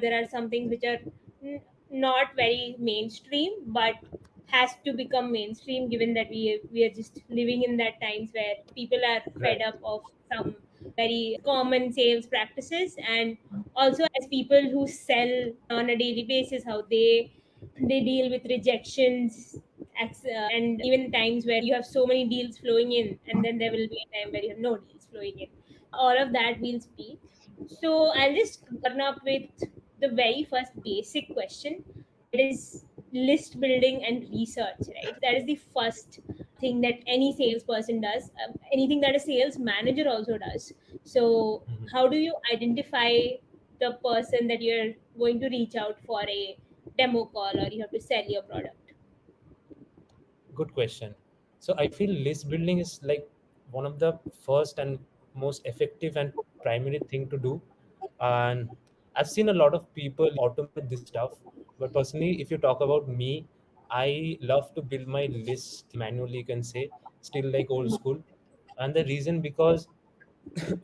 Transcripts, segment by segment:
There are some things which are n- not very mainstream, but has to become mainstream, given that we are just living in that times where people are fed Right. up of some very common sales practices. And also, as people who sell on a daily basis, how they deal with rejections, and even times where you have so many deals flowing in, and then there will be a time where you have no deals flowing in. All of that we'll speak. So I'll just turn up with the very first basic question. It is list building and research, right? That is the first thing that any salesperson does, anything that a sales manager also does. So Mhm. how do you identify the person that you're going to reach out for a demo call, or you have to sell your product? Good question. So I feel list building is like one of the first and most effective and primary thing to do. And I've seen a lot of people automate this stuff. But personally, if you talk about me, I love to build my list manually, you can say, still like old school. And the reason because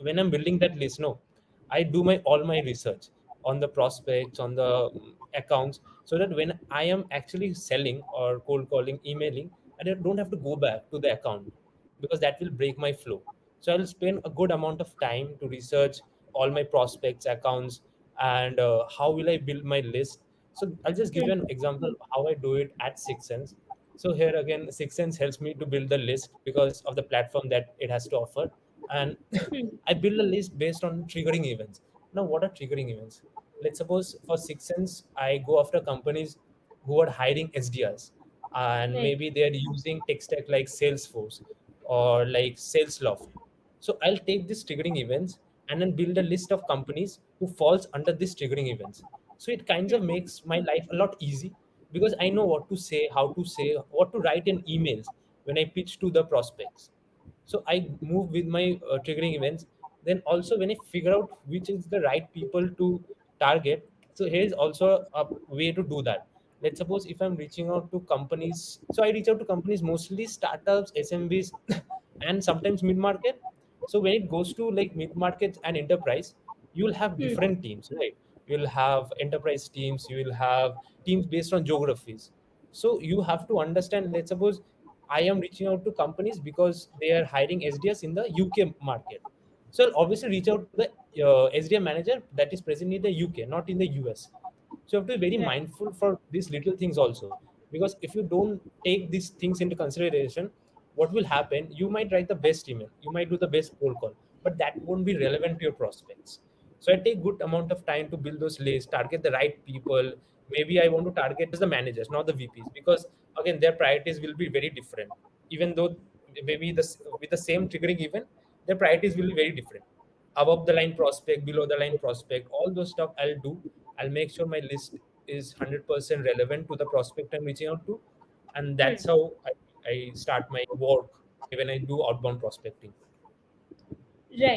when I'm building that list, no, I do my all my research on the prospects, on the accounts, so that when I am actually selling or cold calling, emailing, I don't have to go back to the account because that will break my flow. So I'll spend a good amount of time to research all my prospects, accounts, and how will I build my list. So I'll just give you an example how I do it at Six Sense. So here again, Six Sense helps me to build the list because of the platform that it has to offer. And Hmm. I build a list based on triggering events. Now, what are triggering events? Let's suppose for Six Sense, I go after companies who are hiring SDRs, and Right. maybe they are using tech stack like Salesforce or like Salesloft. So I'll take these triggering events and then build a list of companies who falls under these triggering events. So it kinds of makes my life a lot easy because I know what to say, how to say, what to write in emails when I pitch to the prospects. So I move with my triggering events. Then also when I figure out which is the right people to target, so here's also a way to do that. Let's suppose if I'm reaching out to companies, so I reach out to companies mostly startups, SMBs, and sometimes mid market. So when it goes to like mid market and enterprise, you will have Hmm. different teams, right? You'll have enterprise teams, you will have teams based on geographies. So you have to understand, let's suppose I am reaching out to companies because they are hiring SDS in the UK market. So I'll obviously reach out to the SDM manager that is present in the UK, not in the US. So you have to be very Right. mindful for these little things also. Because if you don't take these things into consideration, what will happen? You might write the best email, you might do the best cold call, but that won't be relevant to your prospects. So I take good amount of time to build those lists, target the right people. Maybe I want to target just the managers, not the VPs, because again their priorities will be very different. Even though maybe with the same triggering event, their priorities will be very different. Above the line prospect, below the line prospect, all those stuff I'll do. I'll make sure my list is 100% relevant to the prospect I'm reaching out to, and that's Hmm. how I start my work when I do outbound prospecting. Right.